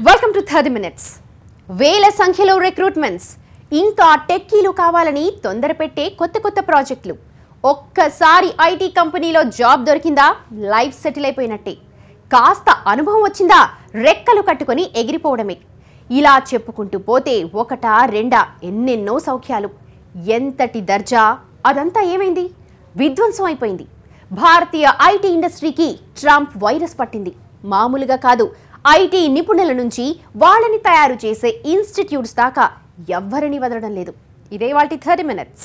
Welcome to 30 minutes. వేల సంఖ్యలో recruitments, ఇంకా టెక్కీలు కావాలని తొందరపెట్టే కొత్త ప్రాజెక్టులు. ఒక్కసారి ఐటీ కంపెనీలో జాబ్ దొరికిందా లైఫ్ సెటిల్ అయిపోయినట్టే. కాస్త అనుభవం వచ్చిందా రెక్కలు కట్టుకొని ఎగిరిపోవడమే. ఇలా చెప్పుకుంటూ పోతే ఒకటా రెండా ఎన్నెన్నో సౌఖ్యాలు. ఎంతటి దర్జా అదంతా ఏమైంది? విధ్వంసం అయిపోయింది. భారతీయ ఐటీ ఇండస్ట్రీకి ట్రంప్ వైరస్ పట్టింది. మామూలుగా కాదు, ఐటీ నిపుణుల నుంచి వాళ్ళని తయారు చేసే ఇన్స్టిట్యూట్స్ దాకా ఎవ్వరిని వదలడం లేదు. ఇదే వాటి 30 minutes.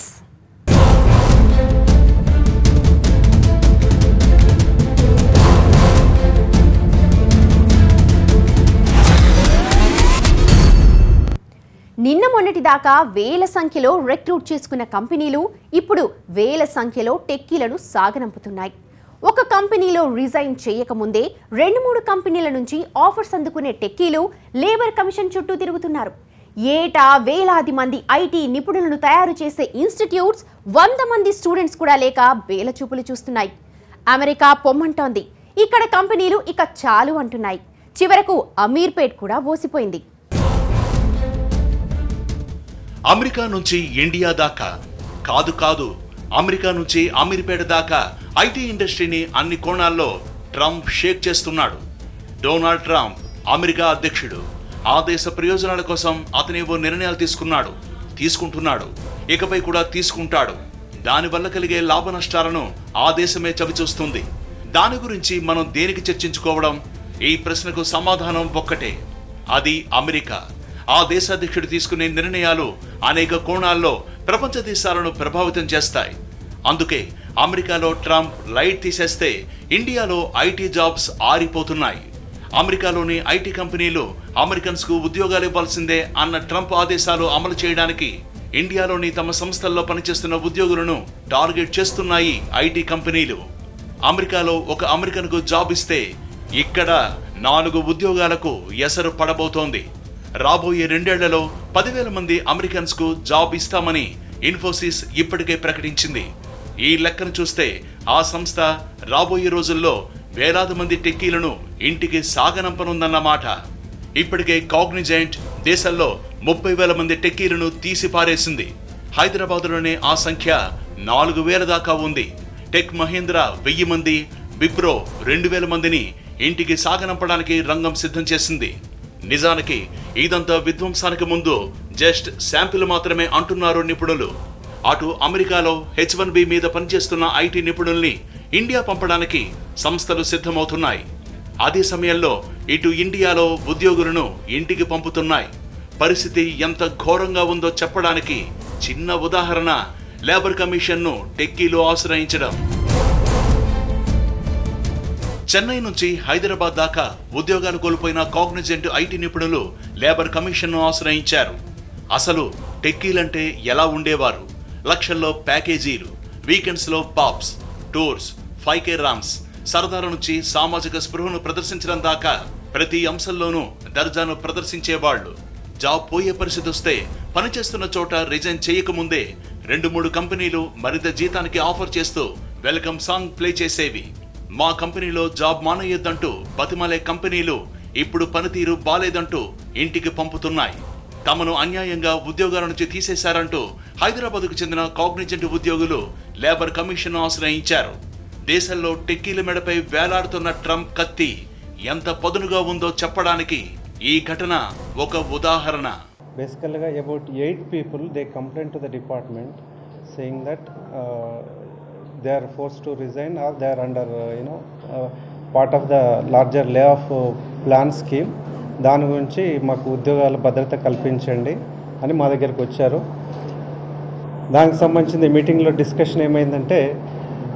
నిన్న మొన్నటి దాకా వేల సంఖ్యలో రిక్రూట్ చేసుకున్న కంపెనీలు ఇప్పుడు వేల సంఖ్యలో టెక్కీలను సాగనంపుతున్నాయి. ఒక కంపెనీలో రిజైన్ చేయకముందే 2-3 కంపెనీల నుంచి ఆఫర్స్ అందుకునే టెక్కీలు లేబర్ కమిషన్ చుట్టూ తిరుగుతున్నారు. ఏటా వేలాది మంది ఐటీ నిపుణులను తయారు చేసే ఇన్స్టిట్యూట్స్ 100 మంది స్టూడెంట్స్ కూడా లేక వేల చూపులు చూస్తున్నాయి. అమెరికా పొమ్మంటోంది, ఇక్కడ కంపెనీలు ఇక చాలు అంటున్నాయి. చివరకు అమీర్పేట్ కూడా ఓసిపోయింది. అమెరికా నుంచి ఇండియా దాకా కాదు, అమెరికా నుంచి అమీర్పేట దాకా ఐటీ ఇండస్ట్రీని అన్ని కోణాల్లో ట్రంప్ షేక్ చేస్తున్నాడు. డొనాల్డ్ ట్రంప్ అమెరికా అధ్యక్షుడు. ఆ దేశ ప్రయోజనాల కోసం అతనేవో నిర్ణయాలు తీసుకుంటున్నాడు, ఇకపై కూడా తీసుకుంటాడు. దానివల్ల కలిగే లాభ నష్టాలను ఆ దేశమే చవిచూస్తుంది. దాని గురించి మనం దేనికి చర్చించుకోవడం? ఈ ప్రశ్నకు సమాధానం ఒక్కటే, అది అమెరికా. ఆ దేశాధ్యక్షుడు తీసుకునే నిర్ణయాలు అనేక కోణాల్లో ప్రపంచ దేశాలను ప్రభావితం చేస్తాయి. అందుకే అమెరికాలో ట్రంప్ లైట్ తీసేస్తే ఇండియాలో ఐటీ జాబ్స్ ఆరిపోతున్నాయి. అమెరికాలోని ఐటీ కంపెనీలు అమెరికన్స్ కు ఉద్యోగాలు ఇవ్వాల్సిందే అన్న ట్రంప్ ఆదేశాలు అమలు చేయడానికి ఇండియాలోని తమ సంస్థల్లో పనిచేస్తున్న ఉద్యోగులను టార్గెట్ చేస్తున్నాయి ఐటీ కంపెనీలు. అమెరికాలో ఒక అమెరికన్ కు జాబ్ ఇస్తే ఇక్కడ 4 ఉద్యోగాలకు ఎసరు పడబోతోంది. రాబోయే 2 ఏళ్లలో 10,000 మంది అమెరికన్స్ కు జాబ్ ఇస్తామని ఇన్ఫోసిస్ ఇప్పటికే ప్రకటించింది. ఈ లెక్కను చూస్తే ఆ సంస్థ రాబోయే రోజుల్లో వేలాది మంది టెక్కీలను ఇంటికి సాగనంపనుందన్నమాట. ఇప్పటికే కాగ్నిజెంట్ దేశంలో 30,000 మంది టెక్కీలను తీసి పారేసింది. హైదరాబాద్లోనే ఆ సంఖ్య 4,000 దాకా ఉంది. టెక్ మహీంద్ర 1000 మంది, విప్రో 2,000 మందిని ఇంటికి సాగనంపడానికి రంగం సిద్ధం చేసింది. నిజానికి ఇదంతా విధ్వంసానికి ముందు జస్ట్ శాంపిల్ మాత్రమే అంటున్నారు నిపుణులు. అటు అమెరికాలో H1B మీద పనిచేస్తున్న ఐటీ నిపుణుల్ని ఇండియా పంపడానికి సంస్థలు సిద్ధమవుతున్నాయి. అదే సమయంలో ఇటు ఇండియాలో ఉద్యోగులను ఇంటికి పంపుతున్నాయి. పరిస్థితి ఎంత ఘోరంగా ఉందో చెప్పడానికి చిన్న ఉదాహరణ లేబర్ కమిషన్ను టెక్కీలు ఆశ్రయించడం. చెన్నై నుంచి హైదరాబాద్ దాకా ఉద్యోగాలు కోల్పోయిన కాగ్నిజెంట్ ఐటీ నిపుణులు లేబర్ కమిషన్ను ఆశ్రయించారు. అసలు టెక్కీలంటే ఎలా ఉండేవారు? లక్షల్లో ప్యాకేజీలు, వీకెండ్స్ లో పాప్స్, టూర్స్, 5K రామ్స్, సరదాల నుంచి సామాజిక స్పృహను ప్రదర్శించడం దాకా ప్రతి అంశంలోనూ దర్జాను ప్రదర్శించేవాళ్లు. జాబ్ పోయే పరిస్థితి వస్తే పనిచేస్తున్న చోట రిజైన్ చేయకముందే 2-3 కంపెనీలు మరింత జీతానికి ఆఫర్ చేస్తూ వెల్కమ్ సాంగ్ ప్లే చేసేవి. మా కంపెనీలో జాబ్ మానేయొద్దంటూ బతిమాలే కంపెనీలు ఇప్పుడు పనితీరు బాలేదంటూ ఇంటికి పంపుతున్నాయి. తమను అన్యాయంగా ఉద్యోగాల నుంచి తీసేశారంటూ హైదరాబాద్కు చెందిన కాగ్నిజెంట్ ఉద్యోగులు లేబర్ కమిషన్ ఆశ్రయించారు. దేశంలో టెక్కీల మెడపై వేలాడుతున్న ట్రంప్ కత్తి ఎంత పదునుగా ఉందో చెప్పడానికి ఈ ఘటన ఒక ఉదాహరణ. Basically, about 8 people, they complained to the department saying that they are forced to resign or they are under part of the larger layoff plan scheme. దాని గురించి మాకు ఉద్యోగాల భద్రత కల్పించండి అని మా దగ్గరకు వచ్చారు. దానికి సంబంధించిన మీటింగ్లో డిస్కషన్ ఏమైందంటే,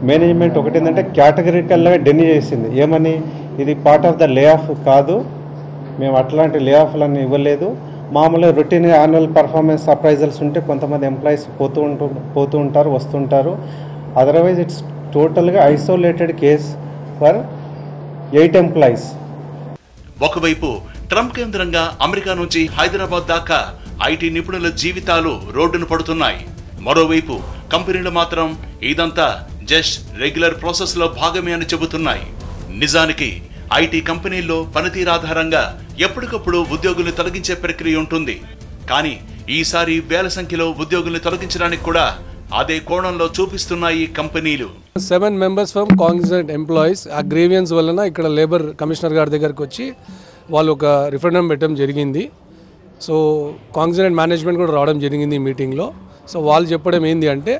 మేనేజ్మెంట్ ఒకటి ఏంటంటే కేటగిరికల్గా డెనీ చేసింది. ఏమని, ఇది part of the lay off కాదు, మేము అట్లాంటి లే ఆఫ్లన్నీ ఇవ్వలేదు. మామూలుగా రొటీన్ యాన్యువల్ పర్ఫార్మెన్స్ అప్రైజల్స్ ఉంటే కొంతమంది ఎంప్లాయీస్ పోతూ ఉంటారు, వస్తుంటారు. అదర్వైజ్ ఇట్స్ టోటల్గా ఐసోలేటెడ్ కేస్ ఫర్ 8 ఎంప్లాయీస్. ఒకవైపు ట్రంప్ కేంద్రంగా అమెరికా నుంచి హైదరాబాద్ దాకా ఐటీ నిపుణుల జీవితాలు రోడ్డును పడుతున్నాయి. మరోవైపు కంపెనీలు మాత్రం ఇదంతా జస్ట్ రెగ్యులర్ ప్రాసెస్ లో భాగమే అని చెబుతున్నాయి. నిజానికి ఐటీ కంపెనీల్లో పనితీరు ఆధారంగా ఎప్పటికప్పుడు ఉద్యోగుల్ని తొలగించే ప్రక్రియ ఉంటుంది. కానీ ఈసారి వేల సంఖ్యలో ఉద్యోగుల్ని తొలగించడానికి కూడా అదే కోణంలో చూపిస్తున్నాయి కంపెనీలు. 7 members from cognizant employees ఆ గ్రీవియన్స్ వలన ఇక్కడ లేబర్ కమిషనర్ గారి దగ్గరికి వచ్చి వాళ్ళు ఒక రిఫరెండం పెట్టడం జరిగింది. సో కాగ్నిజెంట్ మేనేజ్మెంట్ కూడా రావడం జరిగింది ఈ మీటింగ్లో. సో వాళ్ళు చెప్పడం ఏంటి అంటే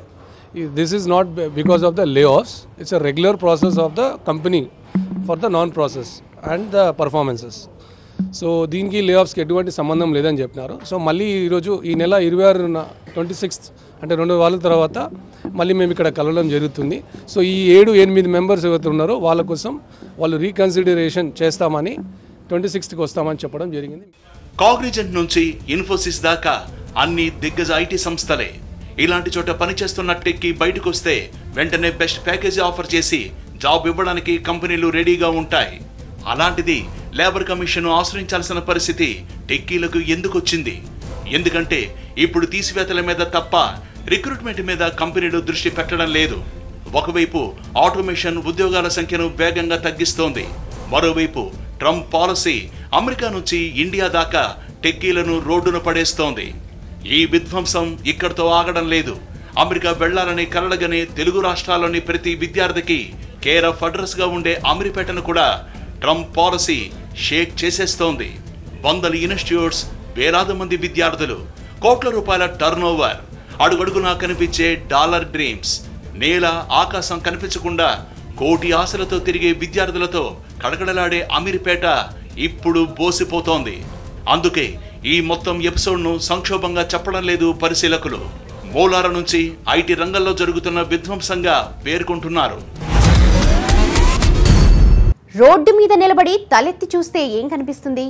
this is not because of the layoffs, it's a regular process of the company for the non process and the performances. So దీనికి లే ఆఫ్స్కి ఎటువంటి సంబంధం లేదని చెప్పినారు. సో మళ్ళీ ఈరోజు ఈ నెల 26న 26th అంటే 2 వారాల తర్వాత మళ్ళీ మేము ఇక్కడ కలవడం జరుగుతుంది. సో ఈ 7-8 మెంబర్స్ ఎవరైతే ఉన్నారో వాళ్ళ కోసం వాళ్ళు రీకన్సిడరేషన్ చేస్తామని 26th వస్తామని చెప్పడం జరిగింది. కాగ్నిజెంట్ నుంచి ఇన్ఫోసిస్ దాకా అన్ని దిగ్గజ ఐటీ సంస్థలే. ఇలాంటి చోట పనిచేస్తున్న టెక్కీ బయటకు వస్తే వెంటనే బెస్ట్ ప్యాకేజీ ఆఫర్ చేసి జాబ్ ఇవ్వడానికి కంపెనీలు రెడీగా ఉంటాయి. అలాంటిది లేబర్ కమిషన్ ఆశ్రయించాల్సిన పరిస్థితి టెక్కీలకు ఎందుకు వచ్చింది? ఎందుకంటే ఇప్పుడు తీసివేతల మీద తప్ప రిక్రూట్మెంట్ మీద కంపెనీలు దృష్టి పెట్టడం లేదు. ఒకవైపు ఆటోమేషన్ ఉద్యోగాల సంఖ్యను వేగంగా తగ్గిస్తోంది. మరోవైపు ట్రంప్ పాలసీ అమెరికా నుంచి ఇండియా దాకా టెక్కీలను రోడ్డున పడేస్తోంది. ఈ విధ్వంసం ఇక్కడితో ఆగడం లేదు. అమెరికా వెళ్లాలని కలలుగనే తెలుగు రాష్ట్రాల్లోని ప్రతి విద్యార్థికి కేర్ ఆఫ్ అడ్రస్ గా ఉండే అమీర్పేటను కూడా ట్రంప్ పాలసీ షేక్ చేసేస్తోంది. వందల ఇన్స్టిట్యూట్స్, వేలాది మంది విద్యార్థులు, కోట్ల రూపాయల టర్న్ ఓవర్, అడుగడుగునా కనిపించే డాలర్ డ్రీమ్స్, నేల ఆకాశం కనిపించకుండా కోటి ఆశలతో తిరిగే విద్యార్థులతో కడకడలాడే అమీర్పేట ఇప్పుడు బోసిపోతోంది. అందుకే ఈ మొత్తం ఎపిసోడ్ను సంక్షోభంగా చెప్పడం లేదు పరిశీలకులు. మూలాల నుంచి ఐటీ రంగంలో జరుగుతున్న విధ్వంసంగా పేర్కొంటున్నారు. రోడ్డు మీద నిలబడి తలెత్తి చూస్తే ఏం కనిపిస్తుంది?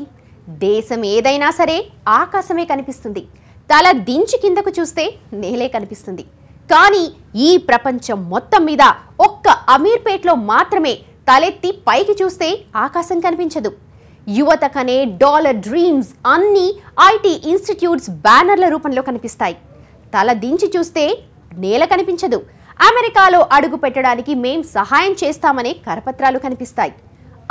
దేశం ఏదైనా సరే ఆకాశమే కనిపిస్తుంది. తల దించి కిందకు చూస్తే నేలే కనిపిస్తుంది. కానీ ఈ ప్రపంచం మొత్తం మీద ఒక్క అమీర్పేట్లో మాత్రమే తలెత్తి పైకి చూస్తే ఆకాశం కనిపించదు. యువత కనే డాలర్ డ్రీమ్స్ అన్నీ ఐటీ ఇన్స్టిట్యూట్స్ బ్యానర్ల రూపంలో కనిపిస్తాయి. తల దించి చూస్తే నేల కనిపించదు. అమెరికాలో అడుగు పెట్టడానికి మేం సహాయం చేస్తామనే కరపత్రాలు కనిపిస్తాయి.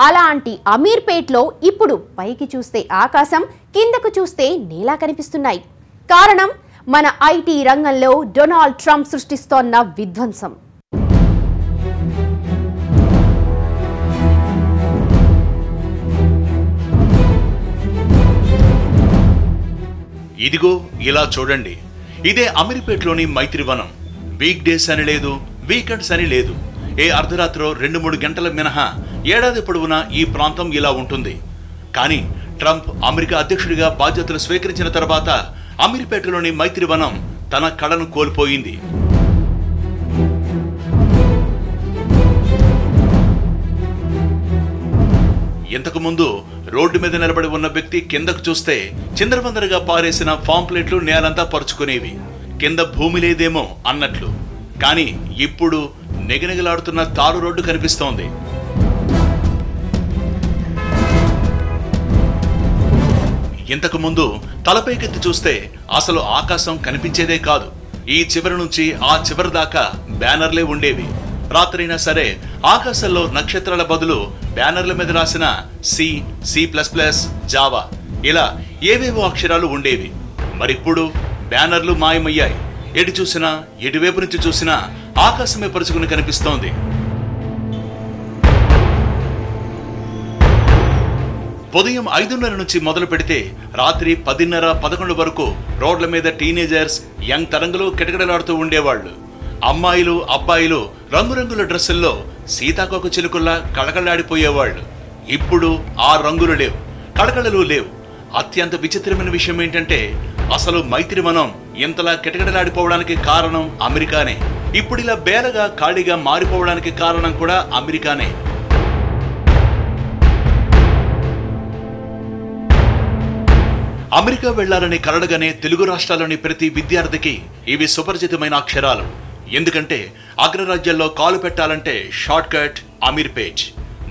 అలాంటి అమీర్పేట్లో ఇప్పుడు పైకి చూస్తే ఆకాశం, కిందకు చూస్తే నేల కనిపిస్తున్నాయి. కారణం మన ఐటీ రంగంలో డొనాల్డ్ ట్రంప్ సృష్టిస్తోన్న విధ్వంసం. ఇదిగో ఇలా చూడండి. ఇదే అమీర్పేట్లోని మైత్రివనం. వీక్ డేస్ అని లేదు, వీకెండ్స్ అని లేదు. ఏ అర్ధరాత్రో 2-3 గంటల మినహా ఏడాది పొడవునా ఈ ప్రాంతం ఇలా ఉంటుంది. కానీ ట్రంప్ అమెరికా అధ్యక్షుడిగా బాధ్యతలు స్వీకరించిన తర్వాత అమీర్పేటలోని మైత్రివనం తన కళను కోల్పోయింది. ఇంతకుముందు రోడ్డు మీద నిలబడి ఉన్న వ్యక్తి కిందకు చూస్తే చిందరవందరగా పారేసిన పాంప్లెట్లు నేలంతా పరుచుకునేవి. కింద భూమి లేదేమో అన్నట్లు. కానీ ఇప్పుడు నిగనిగలాడుతున్న తారు రోడ్డు కనిపిస్తోంది. ఇంతకు ముందు తలపైకెత్తి చూస్తే అసలు ఆకాశం కనిపించేదే కాదు. ఈ చివరి నుంచి ఆ చివరి దాకా బ్యానర్లే ఉండేవి. రాత్రైనా సరే ఆకాశంలో నక్షత్రాల బదులు బ్యానర్ల మీద రాసిన C++, జావా ఇలా ఏవేవో అక్షరాలు ఉండేవి. మరిప్పుడు బ్యానర్లు మాయమయ్యాయి. ఎటు చూసినా, ఎటువైపు నుంచి చూసినా ఆకాశమే పరుచుకుని కనిపిస్తోంది. ఉదయం 5:30 నుంచి మొదలు పెడితే రాత్రి 10:30-11 వరకు రోడ్ల మీద టీనేజర్స్, యంగ్ తరంగులు కిటకిటలాడుతూ ఉండేవాళ్లు. అమ్మాయిలు, అబ్బాయిలు రంగురంగుల డ్రెస్సుల్లో సీతాకోక చిలుకల్లా కళకళలాడిపోయేవాళ్లు. ఇప్పుడు ఆ రంగులు లేవు, కళకళలు లేవు. అత్యంత విచిత్రమైన విషయం ఏంటంటే అసలు మైత్రివనం ఇంతలా కిటకిటలాడిపోవడానికి కారణం అమెరికానే. ఇప్పుడిలా బేలగా ఖాళీగా మారిపోవడానికి కారణం కూడా అమెరికానే. అమెరికా వెళ్లాలని కలలుగానే తెలుగు రాష్ట్రాల్లోని ప్రతి విద్యార్థికి ఇవి సుపరిచితమైన అక్షరాలు. ఎందుకంటే అగ్రరాజ్యాల్లో కాలు పెట్టాలంటే షార్ట్ కట్ అమీర్పేట్.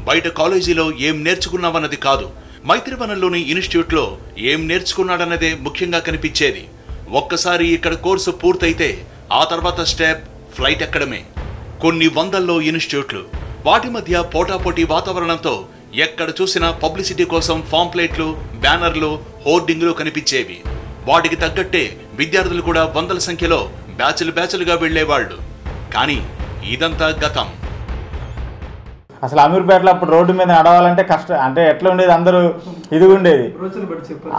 బయట కాలేజీలో ఏం నేర్చుకున్నావన్నది కాదు, మైత్రివనంలోని ఇన్స్టిట్యూట్లో ఏం నేర్చుకున్నాడన్నదే ముఖ్యంగా కనిపించేది. ఒక్కసారి ఇక్కడ కోర్సు పూర్తయితే ఆ తర్వాత స్టెప్ ఫ్లైట్ ఎక్కడమే. కొన్ని వందల్లో ఇన్స్టిట్యూట్లు, వాటి మధ్య పోటాపోటీ వాతావరణంతో ఎక్కడ చూసినా పబ్లిసిటీ కోసం పాంప్లెట్లు, బ్యానర్లు, హోర్డింగ్లు కనిపించేవి. వాటికి తగ్గట్టే విద్యార్థులు కూడా వందల సంఖ్యలో బ్యాచ్లుగా వెళ్లేవాళ్లు. కానీ ఇదంతా గతం. అసలు అమీర్పేటలో అప్పుడు రోడ్డు మీద నడవాలంటే కష్టం. అంటే ఎట్లా ఉండేది, అందరూ ఇది ఉండేది.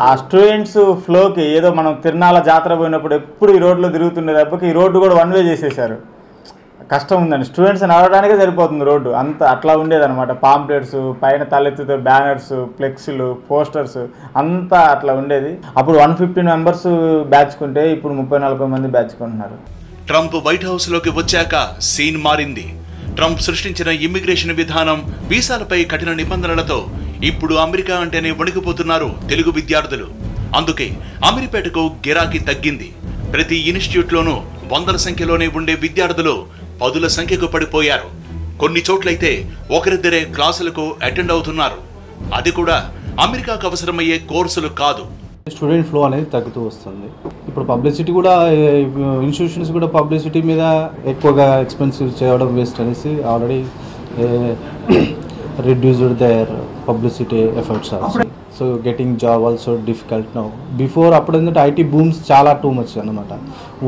ఆ స్టూడెంట్స్ ఫ్లోకి ఏదో మనం తిరునాళ్ళ జాతర పోయినప్పుడు ఎప్పుడు ఈ రోడ్లో తిరుగుతుండే తప్పకి ఈ రోడ్డు కూడా వన్ వే చేసేసారు. కష్టం ఉందండి, స్టూడెంట్స్ నడవడానికే సరిపోతుంది రోడ్డు, అంత అట్లా ఉండేదన్నమాట. పాంప్లెట్స్, పైన తలెత్తుతో బ్యానర్స్, ఫ్లెక్స్లు, పోస్టర్స్ అంతా అట్లా ఉండేది. అప్పుడు 115 మెంబర్స్ బ్యాచ్కుంటే ఇప్పుడు 34 మంది బ్యాచ్కుంటున్నారు. ట్రంప్ వైట్ హౌస్ లోకి వచ్చాక సీన్ మారింది. ట్రంప్ సృష్టించిన ఇమ్మిగ్రేషన్ విధానం, వీసాలపై కఠిన నిబంధనలతో ఇప్పుడు అమెరికా అంటేనే వణికిపోతున్నారు తెలుగు విద్యార్థులు. అందుకే అమీర్పేటకు గిరాకీ తగ్గింది. ప్రతి ఇన్స్టిట్యూట్లోనూ వందల సంఖ్యలోనే ఉండే విద్యార్థులు 10ల సంఖ్యకు పడిపోయారు. కొన్ని చోట్లయితే ఒకరిద్దరే క్లాసులకు అటెండ్ అవుతున్నారు. అది కూడా అమెరికాకు అవసరమయ్యే కోర్సులు కాదు. స్టూడెంట్ ఫ్లో అనేది తగ్గుతూ వస్తుంది. ఇప్పుడు పబ్లిసిటీ కూడా, ఇన్స్టిట్యూషన్స్ కూడా పబ్లిసిటీ మీద ఎక్కువగా ఎక్స్పెన్సివ్ చేయడం వేస్ట్ అనేసి already reduced their publicity efforts also. So getting job also difficult now. Before అప్పుడంటే ఐటీ బూమ్స్ చాలా టూ మచ్ అన్నమాట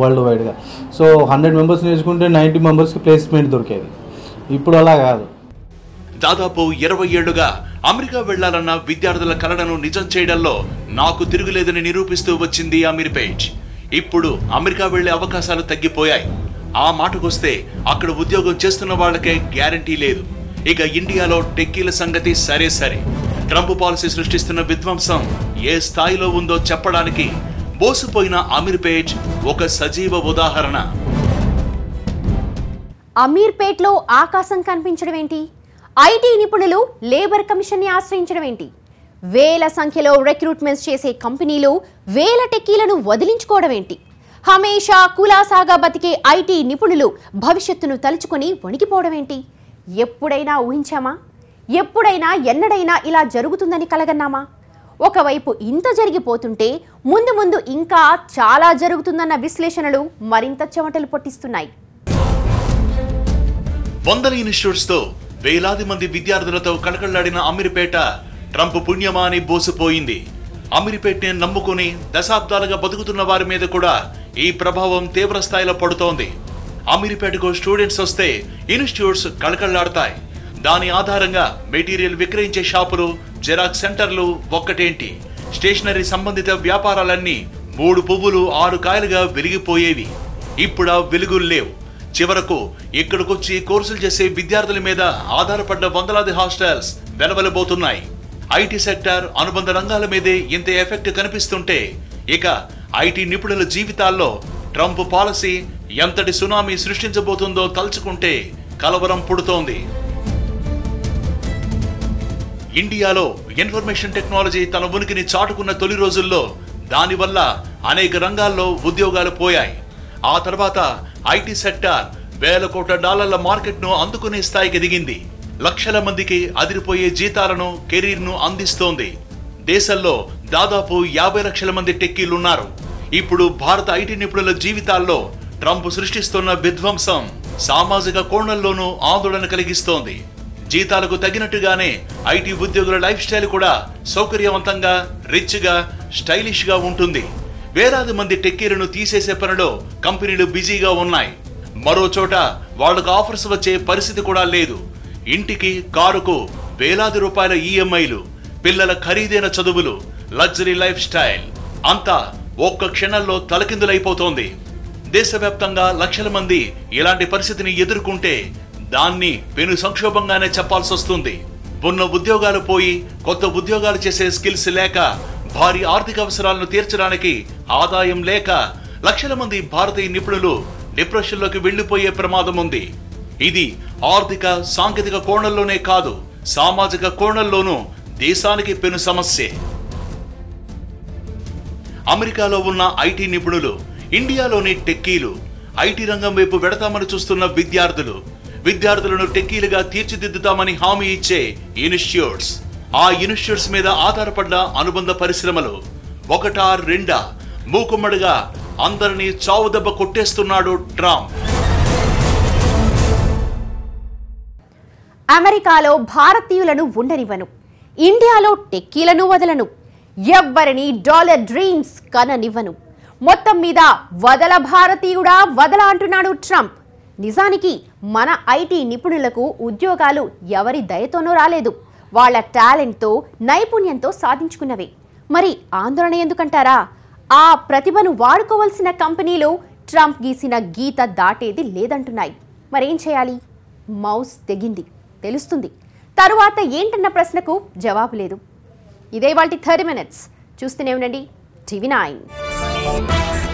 వరల్డ్ వైడ్గా. సో 100 మెంబర్స్ నేర్చుకుంటే 90 మెంబర్స్కి ప్లేస్మెంట్ దొరికేది. ఇప్పుడు అలా కాదు. దాదాపు 20 ఏళ్లుగా అమెరికా వెళ్లాలన్న విద్యార్థుల కలలను నిజం చేయడంలో నాకు తిరుగులేదని నిరూపిస్తూ వచ్చింది అమీర్పేట్. ఇప్పుడు అమెరికా వెళ్లే అవకాశాలు తగ్గిపోయాయి. ఆ మాటకొస్తే అక్కడ ఉద్యోగం చేస్తున్న వాళ్ళకే గ్యారంటీ లేదు. ఇక ఇండియాలో టెక్కీల సంగతి సరే. ట్రంప్ పాలసీ సృష్టిస్తున్న విధ్వంసం ఏ స్థాయిలో ఉందో చెప్పడానికి బోసిపోయిన అమీర్పేట్ ఒక సజీవ ఉదాహరణ. అమీర్పేట్లో ఆకాశం కనిపించడం ఏంటి? ఐటీ నిపుణులు లేబర్ కమిషన్ని ఆశ్రయించడం ఏంటి? వేల సంఖ్యలో రిక్రూట్మెంట్స్ చేసే కంపెనీలు వేల టెక్కీలను వదిలించుకోవడం ఏంటి? హమేషా కులాసాగా బతికే ఐటీ నిపుణులు భవిష్యత్తును తలుచుకొని వణికిపోవడం ఏంటి? ఎప్పుడైనా ఊహించామా? ఎప్పుడైనా ఎన్నడైనా ఇలా జరుగుతుందని కలగన్నామా? ఒకవైపు ఇంత జరిగిపోతుంటే ముందు ఇంకా చాలా జరుగుతుందన్న విశ్లేషణలు మరింత చెమటలు పొట్టిస్తున్నాయి. వందల ఇన్స్టిట్యూట్స్ తో వేలాది మంది విద్యార్థులతో కళకళ్లాడిన అమీర్పేట ట్రంప్ పుణ్యమా అని బోసిపోయింది. అమీర్పేట్ని నమ్ముకుని దశాబ్దాలుగా బతుకుతున్న వారి మీద కూడా ఈ ప్రభావం తీవ్ర స్థాయిలో పడుతోంది. అమీర్పేటకు స్టూడెంట్స్ వస్తే ఇన్స్టిట్యూట్స్ కళకళ్లాడతాయి. దాని ఆధారంగా మెటీరియల్ విక్రయించే షాపులు, జెరాక్స్ సెంటర్లు ఒక్కటేంటి, స్టేషనరీ సంబంధిత వ్యాపారాలన్నీ 3 పువ్వులు 6 కాయలుగా వెలిగిపోయేవి. ఇప్పుడు ఆ వెలుగులు లేవు. చివరకు ఇక్కడికొచ్చి కోర్సులు చేసే విద్యార్థుల మీద ఆధారపడ్డ వందలాది హాస్టల్స్ వెలవెలబోతున్నాయి. ఐటీ సెక్టార్, అనుబంధ రంగాల మీదే ఇంత ఎఫెక్ట్ కనిపిస్తుంటే ఇక ఐటీ నిపుణుల జీవితాల్లో ట్రంప్ పాలసీ ఎంతటి సునామీ సృష్టించబోతుందో తలుచుకుంటే కలవరం పుడుతోంది. ఇండియాలో ఇన్ఫర్మేషన్ టెక్నాలజీ తన ఉనికిని చాటుకున్న తొలి రోజుల్లో దానివల్ల అనేక రంగాల్లో ఉద్యోగాలు పోయాయి. ఆ తర్వాత ఐటీ సెక్టార్ వేల కోట్ల డాలర్ల మార్కెట్ను అందుకునే స్థాయికి ఎదిగింది. లక్షల మందికి అదిరిపోయే జీతాలను, కెరీర్ను అందిస్తోంది. దేశంలో దాదాపు 50 లక్షల మంది టెక్కీలున్నారు. ఇప్పుడు భారత ఐటీ నిపుణుల జీవితాల్లో ట్రంప్ సృష్టిస్తున్న విధ్వంసం సామాజిక కోణంలోనూ ఆందోళన కలిగిస్తోంది. జీతాలకు తగినట్టుగానే ఐటీ ఉద్యోగుల లైఫ్ స్టైల్ కూడా సౌకర్యవంతంగా, రిచ్గా, స్టైలిష్గా ఉంటుంది. వేలాది మంది టెక్కీలను తీసేసే పనిలో కంపెనీలు బిజీగా ఉన్నాయి. మరో చోట వాళ్లకు ఆఫర్స్ వచ్చే పరిస్థితి కూడా లేదు. ఇంటికి, కారుకు వేలాది రూపాయల ఈఎంఐలు, పిల్లల ఖరీదైన చదువులు, లగ్జరీ లైఫ్ స్టైల్ అంతా ఒక్క క్షణంలో తలకిందులైపోతోంది. దేశవ్యాప్తంగా లక్షల మంది ఇలాంటి పరిస్థితిని ఎదుర్కొంటే దాన్ని పెను సంక్షోభంగానే చెప్పాల్సి వస్తుంది. ఉన్న ఉద్యోగాలు పోయి కొత్త ఉద్యోగాలు చేసే స్కిల్స్ లేక, భారీ ఆర్థిక అవసరాలను తీర్చడానికి ఆదాయం లేక లక్షల మంది భారతీయ నిపుణులు డిప్రెషన్లోకి వెళ్లిపోయే ప్రమాదం ఉంది. ఇది ఆర్థిక, సాంకేతిక కోణంలోనే కాదు, సామాజిక కోణంలోనూ దేశానికి పెను సమస్యే. అమెరికాలో ఉన్న ఐటీ నిపుణులు, ఇండియాలోని టెక్కీలు, ఐటీ రంగం వైపు వెడతామని చూస్తున్న విద్యార్థులను టెక్కీలుగా తీర్చిదిద్దుతామని హామీ ఇచ్చే ఇన్స్టిట్యూట్స్, ఆ ఇన్స్టిట్యూట్స్ మీద ఆధారపడ్డ అనుబంధ పరిశ్రమలు, ఒకటా రెండా, మూకుమ్మడిగా అందరినీ చావుదెబ్బ కొట్టేస్తున్నాడు ట్రంప్. అమెరికాలో భారతీయులను ఉండనివ్వను, ఇండియాలో టెక్కీలను వదలను, ఎవ్వరిని డాలర్ డ్రీమ్స్ కననివ్వను, మొత్తం మీద వదల భారతీయుడా వదల అంటున్నాడు ట్రంప్. నిజానికి మన ఐటీ నిపుణులకు ఉద్యోగాలు ఎవరి దయతోనూ రాలేదు, వాళ్ళ టాలెంట్తో నైపుణ్యంతో సాధించుకున్నవే. మరి ఆందోళన ఎందుకంటారా? ఆ ప్రతిభను వాడుకోవాల్సిన కంపెనీలు ట్రంప్ గీసిన గీత దాటేది లేదంటున్నాయి. మరేం చేయాలి? మౌస్ తెగింది, తెలుస్తుంది. తరువాత ఏంటన్న ప్రశ్నకు జవాబు లేదు. ఇదే వాటి 30 minutes. చూస్తూనే ఉండండి టీవీ 9.